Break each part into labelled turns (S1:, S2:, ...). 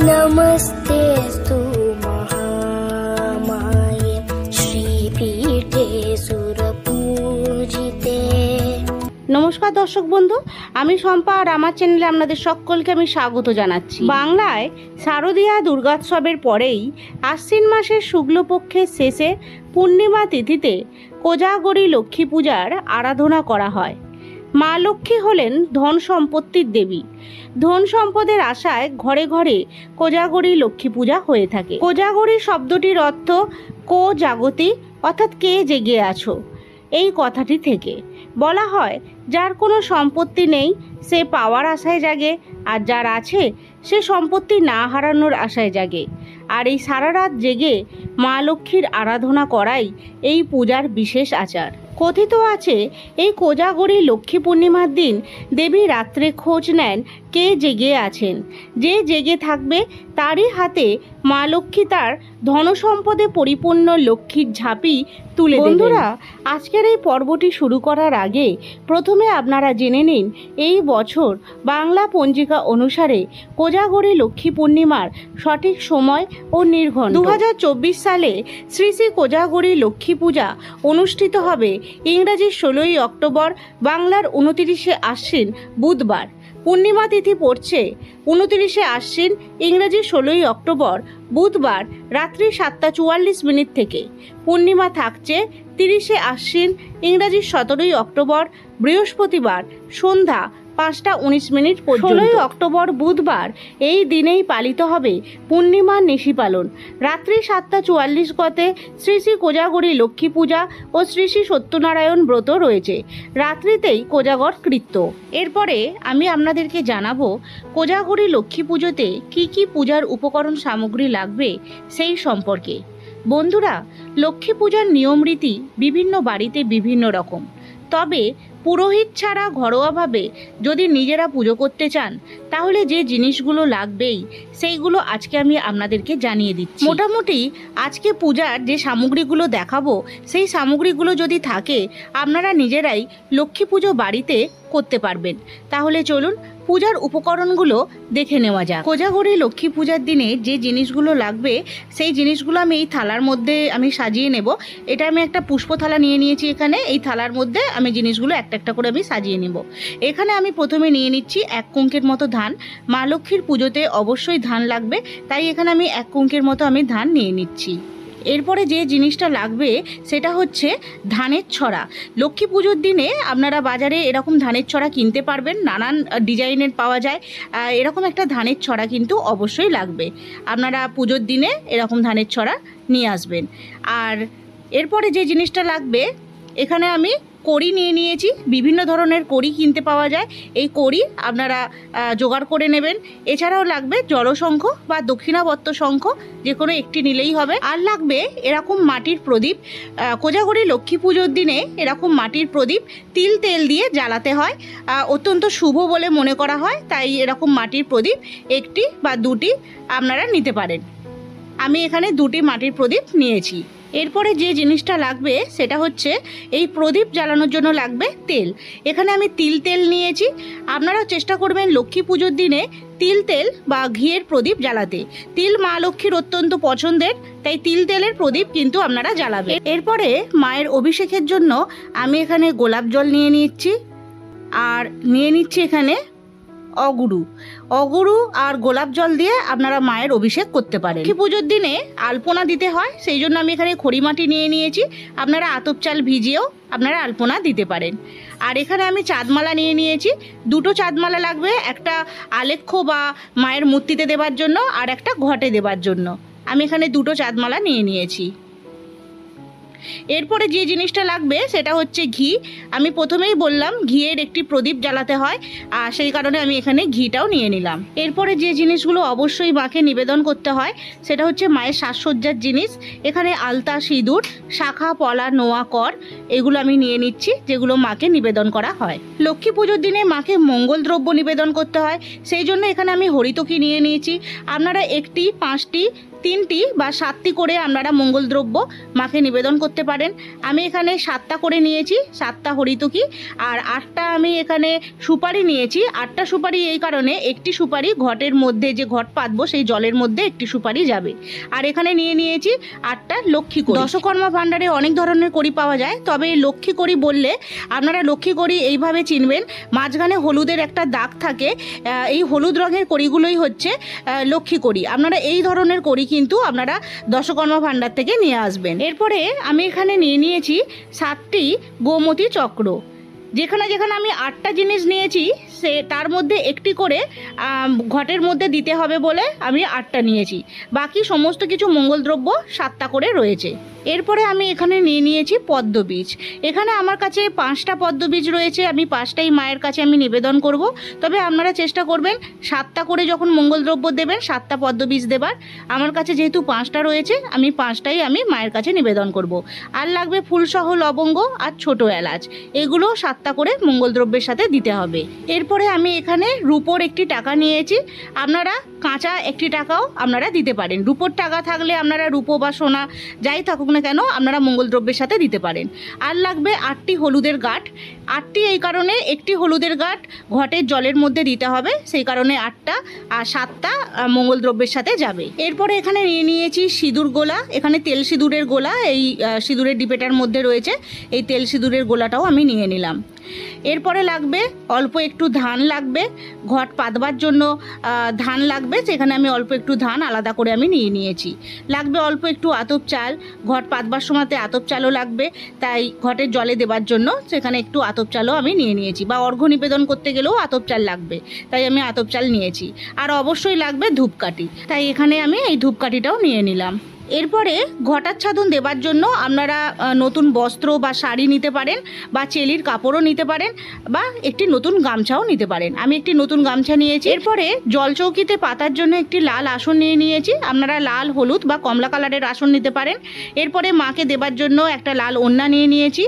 S1: नमस्तेस्तु महामाये श्रीपीठे सुरपूजिते।
S2: নমস্কার দর্শক বন্ধু, আমি শম্পা আর আমার চ্যানেলে আপনাদের সকলকে আমি স্বাগত জানাচ্ছি। বাংলায় শারদীয়া দুর্গোৎসবের পরেই আশ্বিন মাসের শুক্লপক্ষের শেষে পূর্ণিমা তিথিতে কোজাগরী লক্ষ্মী পূজার আরাধনা করা হয়। মা লক্ষ্মী হলেন ধন সম্পত্তির দেবী। ধন সম্পদের আশায় ঘরে ঘরে কোজাগরী লক্ষ্মী পূজা হয়ে থাকে। কোজাগরী শব্দটির অর্থ কো জাগতি, অর্থাৎ কে জেগে আছো। এই কথাটি থেকে বলা হয় যার কোনো সম্পত্তি নেই সে পাওয়ার আশায় জাগে, আর যার আছে সে সম্পত্তি না হারানোর আশায় জাগে। আর এই সারা রাত জেগে মা লক্ষ্মীর আরাধনা করাই এই পূজার বিশেষ আচার। কথিত আছে এই কোজাগরী লক্ষ্মী পূর্ণিমার দিন দেবী রাত্রে খোঁজ নেন কে জেগে আছেন। যে জেগে থাকবে তারই হাতে মা লক্ষ্মী তার ধনসম্পদে পরিপূর্ণ লক্ষ্মীর ঝাঁপি তুলে দেবেন। বন্ধুরা, আজকের এই পর্বটি শুরু করার আগে প্রথমে আপনারা জেনে নিন এই বছর বাংলা পঞ্জিকা অনুসারে কোজাগরী লক্ষ্মী পূর্ণিমার সঠিক সময় ও নির্ঘণ্ট। 2024 সালে শ্রী শ্রী কোজাগরী লক্ষ্মী পূজা অনুষ্ঠিত হবে ইংরাজি 16ই অক্টোবর, বাংলার 29শে আশ্বিন বুধবার। পূর্ণিমা তিথি পড়ছে 29শে আশ্বিন, ইংরাজি 16ই অক্টোবর বুধবার রাত্রি 7:44 থেকে। পূর্ণিমা থাকছে 30শে আশ্বিন, ইংরাজি 17ই অক্টোবর বৃহস্পতিবার সন্ধ্যা 5:19 পর্যন্ত। 16ই অক্টোবর বুধবার এই দিনেই পালিত হবে পূর্ণিমার নিশি পালন। রাত্রি 7:44 গতে শ্রী শ্রী কোজাগরী লক্ষ্মী পূজা ও শ্রী শ্রী সত্যনারায়ণ ব্রত রয়েছে। রাত্রিতেই কোজাগর কৃত্য। এরপরে আমি আপনাদেরকে জানাবো কোজাগরী লক্ষ্মী পুজোতে কি কি পূজার উপকরণ সামগ্রী লাগবে সেই সম্পর্কে। বন্ধুরা, লক্ষ্মী পূজার নিয়ম রীতি বিভিন্ন বাড়িতে বিভিন্ন রকম। তবে পুরোহিত ছাড়া ঘরোয়াভাবে যদি নিজেরা পুজো করতে চান তাহলে যে জিনিসগুলো লাগবেই সেইগুলো আজকে আমি আপনাদেরকে জানিয়ে দিচ্ছি। মোটামুটি আজকে পূজার যে সামগ্রীগুলো দেখাবো সেই সামগ্রীগুলো যদি থাকে আপনারা নিজেরাই লক্ষ্মী পুজো বাড়িতে করতে পারবেন। তাহলে চলুন পূজার উপকরণগুলো দেখে নেওয়া যাক। কোজাগরী লক্ষ্মী পূজার দিনে যে জিনিসগুলো লাগবে সেই জিনিসগুলো আমি এই থালার মধ্যে আমি সাজিয়ে নেব। এটা আমি একটা পুষ্প থালা নিয়ে নিয়েছি। এখানে এই থালার মধ্যে আমি জিনিসগুলো একটা একটা করে আমি সাজিয়ে নেব। এখানে আমি প্রথমে নিয়ে নিচ্ছি 1 কুঙ্কের মতো ধান। মা লক্ষ্মীর পুজোতে অবশ্যই ধান লাগবে, তাই এখানে আমি 1 কুঙ্কের মতো আমি ধান নিয়ে নিচ্ছি। এরপরে যে জিনিসটা লাগবে সেটা হচ্ছে ধানের ছড়া। লক্ষ্মী পুজোর দিনে আপনারা বাজারে এরকম ধানের ছড়া কিনতে পারবেন, নানান ডিজাইনের পাওয়া যায়। এরকম একটা ধানের ছড়া কিন্তু অবশ্যই লাগবে। আপনারা পুজোর দিনে এরকম ধানের ছড়া নিয়ে আসবেন। আর এরপরে যে জিনিসটা লাগবে, এখানে আমি কড়ি নিয়ে নিয়েছি। বিভিন্ন ধরনের কড়ি কিনতে পাওয়া যায়, এই কড়ি আপনারা জোগাড় করে নেবেন। এছাড়াও লাগবে জলশঙ্খ বা দক্ষিণাবর্ত শঙ্খ, যে কোনো একটি নিলেই হবে। আর লাগবে এরকম মাটির প্রদীপ। কোজাগরী লক্ষ্মী পুজোর দিনে এরকম মাটির প্রদীপ তিল তেল দিয়ে জ্বালাতে হয়, অত্যন্ত শুভ বলে মনে করা হয়। তাই এরকম মাটির প্রদীপ একটি বা দুটি আপনারা নিতে পারেন। আমি এখানে 2টি মাটির প্রদীপ নিয়েছি। এরপরে যে জিনিসটা লাগবে সেটা হচ্ছে এই প্রদীপ জ্বালানোর জন্য লাগবে তেল। এখানে আমি তিল তেল নিয়েছি। আপনারাও চেষ্টা করবেন লক্ষ্মী পুজোর দিনে তিল তেল বা ঘিয়ের প্রদীপ জ্বালাতে। তিল মা লক্ষ্মীর অত্যন্ত পছন্দের, তাই তিল তেলের প্রদীপ কিন্তু আপনারা জ্বালাবেন। এরপরে মায়ের অভিষেকের জন্য আমি এখানে গোলাপ জল নিয়ে নিচ্ছি, আর নিয়ে নিচ্ছি এখানে অগুরু আর গোলাপ জল দিয়ে আপনারা মায়ের অভিষেক করতে পারেন। লক্ষ্মী পুজোর দিনে আলপনা দিতে হয়, সেই জন্য আমি এখানে খড়িমাটি নিয়ে নিয়েছি। আপনারা আতপ চাল ভিজিয়েও আপনারা আলপনা দিতে পারেন। আর এখানে আমি চাঁদমালা নিয়ে নিয়েছি। 2টো চাঁদমালা লাগবে, একটা আলেখ্য বা মায়ের মূর্তিতে দেবার জন্য আর একটা ঘটে দেবার জন্য। আমি এখানে 2টো চাঁদমালা নিয়ে নিয়েছি। এরপরে যে জিনিসটা লাগবে সেটা হচ্ছে ঘি। আমি প্রথমেই বললাম ঘিয়ের একটি প্রদীপ জ্বালাতে হয়, আর সেই কারণে আমি এখানে ঘিটাও নিয়ে নিলাম। এরপরে যে জিনিসগুলো অবশ্যই মাকে নিবেদন করতে হয় সেটা হচ্ছে মায়ের সাজসজ্জার জিনিস। এখানে আলতা, সিঁদুর, শাখা, পলা, নোয়া, কর এগুলো আমি নিয়ে নিচ্ছি, যেগুলো মাকে নিবেদন করা হয়। লক্ষ্মী পুজোর দিনে মাকে মঙ্গল দ্রব্য নিবেদন করতে হয়, সেই জন্য এখানে আমি হরিতকি নিয়ে নিয়েছি। আপনারা 1টি, 5টি 3টি বা 7টি করে আপনারা মঙ্গল দ্রব্য মাকে নিবেদন করতে পারেন। আমি এখানে 7টা করে নিয়েছি, 7টা হরিতকি, আর 8টা আমি এখানে সুপারি নিয়েছি। 8টা সুপারি এই কারণে, একটি সুপারি ঘটের মধ্যে, যে ঘট পাতবো সেই জলের মধ্যে একটি সুপারি যাবে। আর এখানে নিয়েছি 8টা লক্ষ্মী কড়ি। দশকর্মা ভাণ্ডারে অনেক ধরনের কড়ি পাওয়া যায়, তবে এই লক্ষ্মী কড়ি বললে আপনারা লক্ষ্মী কড়ি এইভাবে চিনবেন, মাঝখানে হলুদের একটা দাগ থাকে, এই হলুদ রঙের কড়িগুলোই হচ্ছে লক্ষ্মী কড়ি। আপনারা এই ধরনের কড়ি কিন্তু আপনারা দশকর্মা ভাণ্ডার থেকে নিয়ে আসবেন। এরপরে আমি এখানে নিয়েছি 7টি গোমতী চক্র। যেখানে যেখানে আমি 8টা জিনিস নিয়েছি সে তার মধ্যে একটি করে ঘটের মধ্যে দিতে হবে বলে আমি 8টা নিয়েছি। বাকি সমস্ত কিছু মঙ্গলদ্রব্য 7টা করে রয়েছে। এরপরে আমি এখানে নিয়েছি পদ্মবীজ। এখানে আমার কাছে 5টা পদ্মবীজ রয়েছে, আমি 5টাই মায়ের কাছে আমি নিবেদন করব। তবে আপনারা চেষ্টা করবেন 7টা করে যখন মঙ্গলদ্রব্য দেবেন 7টা পদ্মবীজ দেবার। আমার কাছে যেহেতু 5টা রয়েছে, আমি 5টাই আমি মায়ের কাছে নিবেদন করব। আর লাগবে ফুলসহ লবঙ্গ আর ছোট এলাচ, এগুলো 7টা করে মঙ্গলদ্রব্যের সাথে দিতে হবে। এরপরে আমি এখানে রূপোর একটি টাকা নিয়েছি। আপনারা কাঁচা একটি টাকাও আপনারা দিতে পারেন। রূপোর টাকা থাকলে আপনারা রূপো বা সোনা যাই থাকুক না কেন আপনারা মঙ্গলদ্রব্যের সাথে দিতে পারেন। আর লাগবে 8টি হলুদের গাঁঠ। 8টি এই কারণে, একটি হলুদের গাঁঠ ঘটের জলের মধ্যে দিতে হবে, সেই কারণে 8টা, আর 7টা মঙ্গলদ্রব্যের সাথে যাবে। এরপরে এখানে নিয়েছি সিঁদুর গোলা। এখানে তেল সিঁদুরের গোলা এই সিঁদুরের ডিপেটার মধ্যে রয়েছে, এই তেল সিঁদুরের গোলাটাও আমি নিয়ে নিলাম। এরপরে লাগবে অল্প একটু ধান লাগবে, ঘট পাতবার জন্য ধান লাগবে, সেখানে আমি অল্প একটু ধান আলাদা করে আমি নিয়েছি। লাগবে অল্প একটু আতপ চাল, ঘট পাতবার সময়তে আতপ চালও লাগবে, তাই ঘটের জলে দেবার জন্য সেখানে একটু আতপ চালও আমি নিয়েছি। বা অর্ঘ্য নিবেদন করতে গেলেও আতপ চাল লাগবে, তাই আমি আতপ চাল নিয়েছি। আর অবশ্যই লাগবে ধূপকাঠি, তাই এখানে আমি এই ধূপকাঠিটাও নিয়ে নিলাম। এরপরে ঘটাচ্ছাদন দেবার জন্য আপনারা নতুন বস্ত্র বা শাড়ি নিতে পারেন, বা চেলির কাপড়ও নিতে পারেন, বা একটি নতুন গামছাও নিতে পারেন। আমি একটি নতুন গামছা নিয়েছি। এরপরে জলচৌকিতে পাতার জন্য একটি লাল আসন নিয়েছি। আপনারা লাল, হলুদ বা কমলা কালারের আসন নিতে পারেন। এরপরে মাকে দেবার জন্য একটা লাল ওড়না নিয়েছি।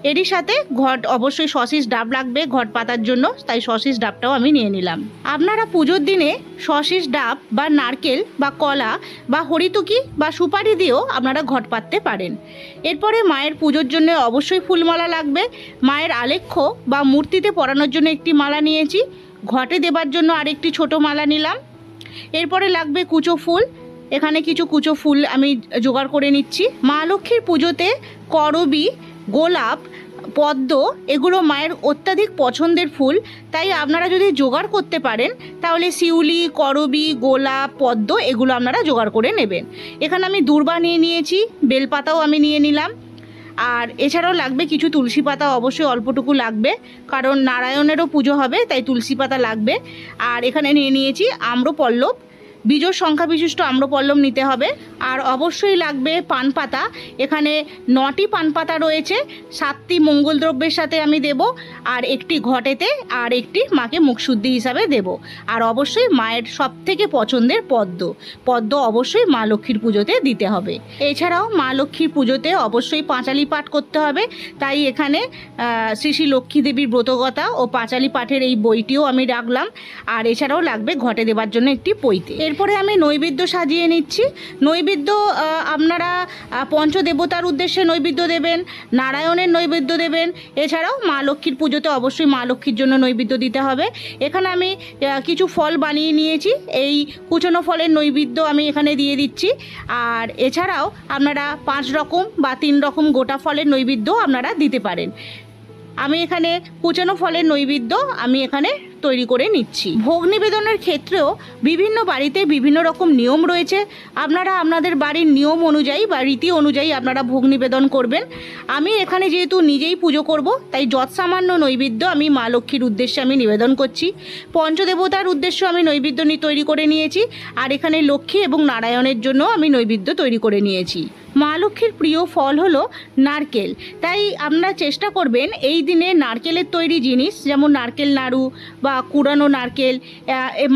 S2: এরই সাথে ঘট অবশ্যই সসিস ডাব লাগবে ঘট পাতার জন্য, তাই সসিস ডাবটাও আমি নিয়ে নিলাম। আপনারা পুজোর দিনে সসিস ডাব বা নারকেল বা কলা বা হরিতকি বা সুপারি দিয়েও আপনারা ঘট পাততে পারেন। এরপরে মায়ের পুজোর জন্য অবশ্যই ফুলমালা লাগবে। মায়ের আলেখ্য বা মূর্তিতে পরানোর জন্য একটি মালা নিয়েছি, ঘটে দেবার জন্য আরেকটি ছোট মালা নিলাম। এরপরে লাগবে কুচো ফুল। এখানে কিছু কুচো ফুল আমি জোগাড় করে নিচ্ছি। মা লক্ষ্মীর পুজোতে করবী, গোলাপ, পদ্ম এগুলো মায়ের অত্যাধিক পছন্দের ফুল, তাই আপনারা যদি জোগাড় করতে পারেন তাহলে শিউলি, করবী, গোলাপ, পদ্ম এগুলো আপনারা জোগাড় করে নেবেন। এখানে আমি দূর্বা নিয়েছি, বেলপাতাও আমি নিয়ে নিলাম। আর এছাড়াও লাগবে কিছু তুলসী পাতা, অবশ্যই অল্পটুকু লাগবে, কারণ নারায়ণেরও পুজো হবে, তাই তুলসী পাতা লাগবে। আর এখানে নিয়েছি আম্রপল্লব, বীজোর সংখ্যা বিশিষ্ট আম্রপল্লব নিতে হবে। আর অবশ্যই লাগবে পান পাতা। এখানে 9টি পান পাতা রয়েছে, 7টি মঙ্গলদ্রব্যের সাথে আমি দেব, আর একটি ঘটেতে, আর একটি মাকে মুখশুদ্ধি হিসাবে দেব। আর অবশ্যই মায়ের সবথেকে পছন্দের পদ্ম অবশ্যই মা লক্ষ্মীর পুজোতে দিতে হবে। এছাড়াও মা লক্ষ্মীর পুজোতে অবশ্যই পাঁচালি পাঠ করতে হবে, তাই এখানে শ্রী শ্রী লক্ষ্মী দেবীর ব্রতকথা ও পাঁচালি পাঠের এই বইটিও আমি রাখলাম। আর এছাড়াও লাগবে ঘটে দেবার জন্য একটি পৈতে। এরপরে আমি নৈবেদ্য সাজিয়ে নিচ্ছি। নৈবেদ্য আপনারা পঞ্চদেবতার উদ্দেশ্যে নৈবেদ্য দেবেন, নারায়ণের নৈবেদ্য দেবেন, এছাড়াও মা লক্ষ্মীর পুজোতে অবশ্যই মা লক্ষ্মীর জন্য নৈবেদ্য দিতে হবে। এখানে আমি কিছু ফল বানিয়ে নিয়েছি, এই কুচনো ফলের নৈবেদ্য আমি এখানে দিয়ে দিচ্ছি। আর এছাড়াও আপনারা 5 রকম বা 3 রকম গোটা ফলের নৈবেদ্য আপনারা দিতে পারেন। আমি এখানে কুচানো ফলের নৈবেদ্য আমি এখানে তৈরি করে নিচ্ছি। ভোগ নিবেদনের ক্ষেত্রেও বিভিন্ন বাড়িতে বিভিন্ন রকম নিয়ম রয়েছে। আপনারা আপনাদের বাড়ির নিয়ম অনুযায়ী বা রীতি অনুযায়ী আপনারা ভোগ নিবেদন করবেন। আমি এখানে যেহেতু নিজেই পুজো করব, তাই যৎসামান্য নৈবেদ্য আমি মা লক্ষ্মীর উদ্দেশ্যে আমি নিবেদন করছি। পঞ্চদেবতার উদ্দেশ্যে আমি নৈবেদ্য তৈরি করে নিয়েছি, আর এখানে লক্ষ্মী এবং নারায়ণের জন্য আমি নৈবেদ্য তৈরি করে নিয়েছি। মা লক্ষ্মীর প্রিয় ফল হলো নারকেল, তাই আপনারা চেষ্টা করবেন এই দিনে নারকেলের তৈরি জিনিস, যেমন নারকেল নাড়ু বা কুড়ানো নারকেল,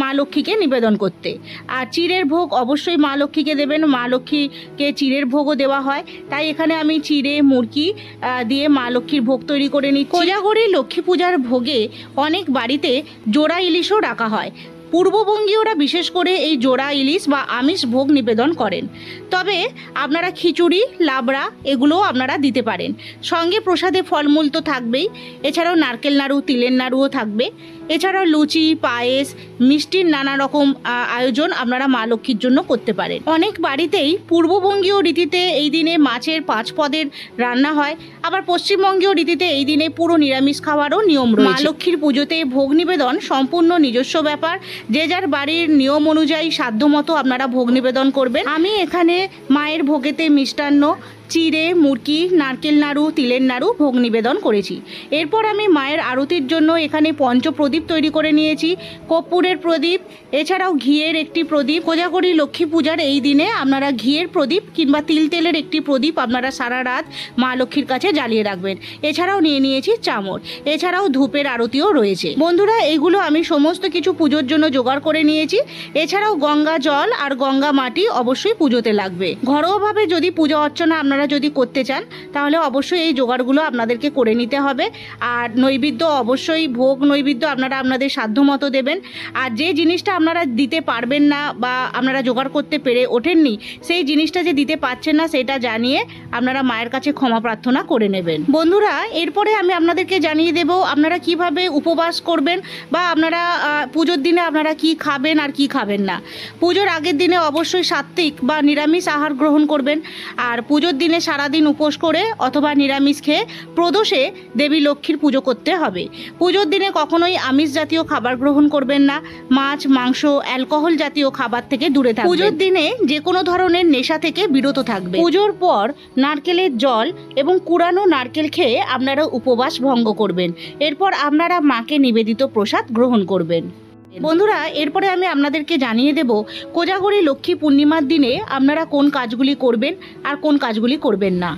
S2: মা লক্ষ্মীকে নিবেদন করতে। আর চিড়ের ভোগ অবশ্যই মা লক্ষ্মীকে দেবেন, মা লক্ষ্মীকে চিড়ের ভোগও দেওয়া হয়, তাই এখানে আমি চিড়ে, মুরকি দিয়ে মা লক্ষ্মীর ভোগ তৈরি করে নিচ্ছি। কোজাগরি লক্ষ্মী পূজার ভোগে অনেক বাড়িতে জোড়া ইলিশও রাখা হয়, পূর্ববঙ্গীয়রা বিশেষ করে এই জোড়া ইলিশ বা আমিষ ভোগ নিবেদন করেন। তবে আপনারা খিচুড়ি, লাবড়া এগুলোও আপনারা দিতে পারেন। সঙ্গে প্রসাদে ফলমূল তো থাকবেই, এছাড়াও নারকেল নাড়ু, তিলের নাড়ুও থাকবে। এছাড়াও লুচি, পায়েস, মিষ্টির নানা রকম আয়োজন আপনারা মা লক্ষ্মীর জন্য করতে পারেন। অনেক বাড়িতেই পূর্ববঙ্গীয় রীতিতে এই দিনে মাছের 5 পদের রান্না হয়, আবার পশ্চিমবঙ্গীয় রীতিতে এই দিনে পুরো নিরামিষ খাওয়ারও নিয়ম রয়েছে। মা লক্ষ্মীর পুজোতে ভোগ নিবেদন সম্পূর্ণ নিজস্ব ব্যাপার, যে যার বাড়ির নিয়ম অনুযায়ী সাধ্যমতো আপনারা ভোগ নিবেদন করবেন। আমি এখানে মায়ের ভোগেতে মিষ্টান্ন, চিড়ে, মুরকি, নারকেল নাড়ু, তিলের নাড়ু ভোগ নিবেদন করেছি। এরপর আমি মায়ের আরতির জন্য এখানে পঞ্চপ্রদীপ তৈরি করে নিয়েছি, কর্পূরের প্রদীপ, এছাড়াও ঘিয়ের একটি প্রদীপ। কোজাগরী লক্ষ্মী পূজার এই দিনে আপনারা ঘিয়ের প্রদীপ কিংবা তেলের একটি প্রদীপ আপনারা সারা রাত মা লক্ষ্মীর কাছে জ্বালিয়ে রাখবেন। এছাড়াও নিয়ে নিয়েছি চামর, এছাড়াও ধূপের আরতিও রয়েছে। বন্ধুরা, এইগুলো আমি সমস্ত কিছু পুজোর জন্য জোগাড় করে নিয়েছি। এছাড়াও গঙ্গা জল আর গঙ্গা মাটি অবশ্যই পুজোতে লাগবে। ঘরোয়াভাবে যদি পূজা অর্চনা আপনারা যদি করতে চান তাহলে অবশ্যই এই জোগাড়গুলো আপনাদেরকে করে নিতে হবে। আর নৈবেদ্য অবশ্যই ভোগ নৈবেদ্য আপনারা আপনাদের সাধ্যমতো দেবেন। আর যে জিনিসটা আপনারা দিতে পারবেন না বা আপনারা জোগাড় করতে পেরে ওঠেননি, সেই জিনিসটা যে দিতে পারছেন না সেটা জানিয়ে আপনারা মায়ের কাছে ক্ষমা প্রার্থনা করে নেবেন। বন্ধুরা, এরপরে আমি আপনাদেরকে জানিয়ে দেব আপনারা কিভাবে উপবাস করবেন বা আপনারা পুজোর দিনে আপনারা কি খাবেন আর কি খাবেন না। পুজোর আগের দিনে অবশ্যই সাত্ত্বিক বা নিরামিষ আহার গ্রহণ করবেন। আর পুজোর দিনে সারাদিন উপোস করে অথবা নিরামিষ খেয়ে প্রদোষে দেবী লক্ষ্মীর পুজো করতে হবে। পুজোর দিনে কখনোই আমিষ জাতীয় খাবার গ্রহণ করবেন না। মাছ, মাংস, অ্যালকোহল জাতীয় খাবার থেকে দূরে থাকবেন। পুজোর দিনে যে কোনো ধরনের নেশা থেকে বিরত থাকবেন। পুজোর পর নারকেলের জল এবং কুড়ানো নারকেল খেয়ে আপনারা উপবাস ভঙ্গ করবেন। এরপর আপনারা মাকে নিবেদিত প্রসাদ গ্রহণ করবেন। বন্ধুরা, এরপরে আমি আপনাদেরকে জানিয়ে দেব কোজাগরী লক্ষ্মী পূর্ণিমার দিনে আপনারা কোন কাজগুলি করবেন আর কোন কাজগুলি করবেন না।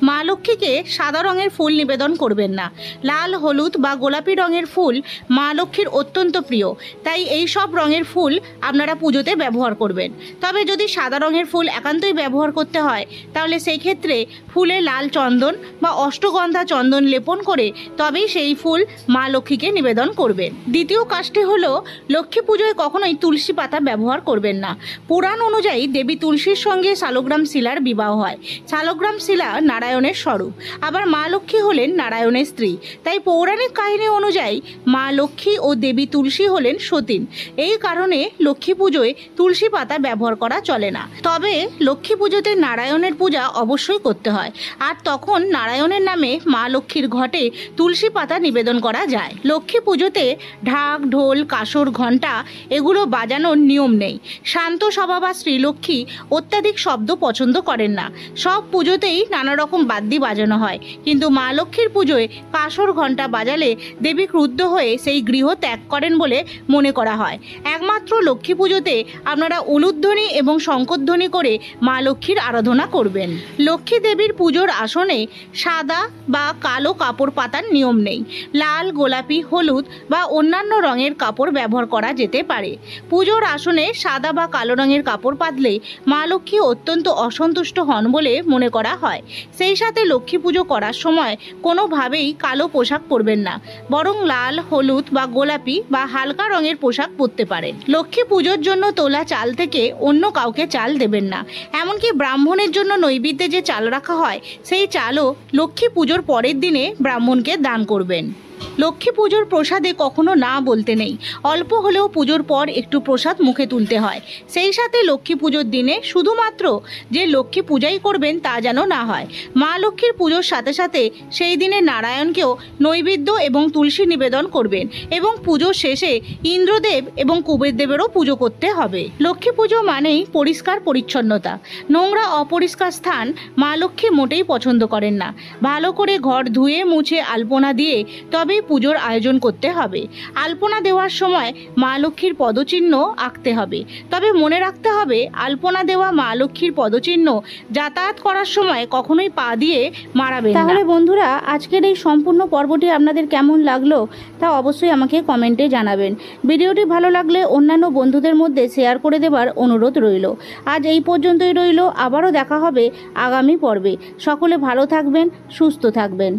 S2: মা লক্ষ্মীকে সাদা রঙের ফুল নিবেদন করবেন না। লাল, হলুদ বা গোলাপি রঙের ফুল মা লক্ষ্মীর অত্যন্ত প্রিয়, তাই এই সব রঙের ফুল আপনারা পুজোতে ব্যবহার করবেন। তবে যদি সাদা রঙের ফুল একান্তই ব্যবহার করতে হয় তাহলে সেই ক্ষেত্রে ফুলে লাল চন্দন বা অষ্টগন্ধা চন্দন লেপন করে তবেই সেই ফুল মা লক্ষ্মীকে নিবেদন করবেন। দ্বিতীয় কাজটি হলো লক্ষ্মী পুজোয় কখনোই তুলসী পাতা ব্যবহার করবেন না। পুরাণ অনুযায়ী দেবী তুলসীর সঙ্গে শালগ্রাম শিলার বিবাহ হয়। শালগ্রাম শিলা নারায়ণের স্বরূপ, আবার মা লক্ষ্মী হলেন নারায়ণের স্ত্রী। তাই পৌরাণিক কাহিনী অনুযায়ী মা লক্ষ্মী ও দেবী তুলসী হলেন সতীন। এই কারণে লক্ষ্মী পুজোয় তুলসী পাতা ব্যবহার করা চলে না। তবে লক্ষ্মী পুজোতে নারায়ণের পূজা অবশ্যই করতে হয়, আর তখন নারায়ণের নামে মা লক্ষ্মীর ঘটে তুলসী পাতা নিবেদন করা যায়। লক্ষ্মী পুজোতে ঢাক, ঢোল, কাসর, ঘণ্টা এগুলো বাজানোর নিয়ম নেই। শান্ত স্বভাবা শ্রীলক্ষ্মী অত্যাধিক শব্দ পছন্দ করেন না। সব পুজোতেই নানা রকম বাদ্যি বাজানো হয়, কিন্তু মা লক্ষ্মীর পুজোয় কাসর, ঘণ্টা বাজালে দেবী ক্রুদ্ধ হয়ে সেই গৃহ ত্যাগ করেন বলে মনে করা হয়। একমাত্র লক্ষ্মী পুজোতে আপনারা উলুধ্বনি এবং শঙ্খধ্বনি করে মা লক্ষ্মীর আরাধনা করবেন। লক্ষ্মী দেবীর পুজোর আসনে সাদা বা কালো কাপড় পাতার নিয়ম নেই। লাল, গোলাপি, হলুদ বা অন্যান্য রঙের কাপড় ব্যবহার করা যেতে পারে। পুজোর আসনে সাদা বা কালো রঙের কাপড় পাতলে মা লক্ষ্মী অত্যন্ত অসন্তুষ্ট হন বলে মনে করা হয়। সেই সাথে লক্ষ্মী পুজো করার সময় কোনোভাবেই কালো পোশাক পরবেন না, বরং লাল, হলুদ বা গোলাপি বা হালকা রঙের পোশাক পরতে পারেন। লক্ষ্মী পুজোর জন্য তোলা চাল থেকে অন্য কাউকে চাল দেবেন না। এমনকি ব্রাহ্মণের জন্য নৈবেদ্যে যে চাল রাখা হয় সেই চালও লক্ষ্মী পুজোর পরের দিনে ব্রাহ্মণকে দান করবেন। লক্ষ্মী পুজোর প্রসাদে কখনো না বলতে নেই। অল্প হলেও পুজোর পর একটু প্রসাদ মুখে তুলতে হয়। সেই সাথে লক্ষ্মী পুজোর দিনে শুধুমাত্র যে লক্ষ্মী পূজাই করবেন তা যেন না হয়। মা লক্ষ্মীর পুজোর সাথে সাথে সেই দিনে নারায়ণকেও নৈবেদ্য এবং তুলসী নিবেদন করবেন এবং পুজোর শেষে ইন্দ্রদেব এবং কুবেরদেবেরও পুজো করতে হবে। লক্ষ্মী পুজো মানেই পরিষ্কার পরিচ্ছন্নতা। নোংরা অপরিষ্কার স্থান মা লক্ষ্মী মোটেই পছন্দ করেন না। ভালো করে ঘর ধুয়ে মুছে আলপনা দিয়ে তবেই পুজোর আয়োজন করতে হবে। আলপনা দেওয়ার সময় মা লক্ষ্মীর পদচিহ্ন আঁকতে হবে। তবে মনে রাখতে হবে আলপনা দেওয়া মা লক্ষ্মীর পদচিহ্ন যাতায়াত করার সময় কখনোই পা দিয়ে মারাবেন না। তাহলে বন্ধুরা, আজকের এই সম্পূর্ণ পর্বটি আপনাদের কেমন লাগলো তা অবশ্যই আমাকে কমেন্টে জানাবেন। ভিডিওটি ভালো লাগলে অন্যান্য বন্ধুদের মধ্যে শেয়ার করে দেবার অনুরোধ রইল। আজ এই পর্যন্তই রইল, আবারও দেখা হবে আগামী পর্বে। সকলে ভালো থাকবেন, সুস্থ থাকবেন।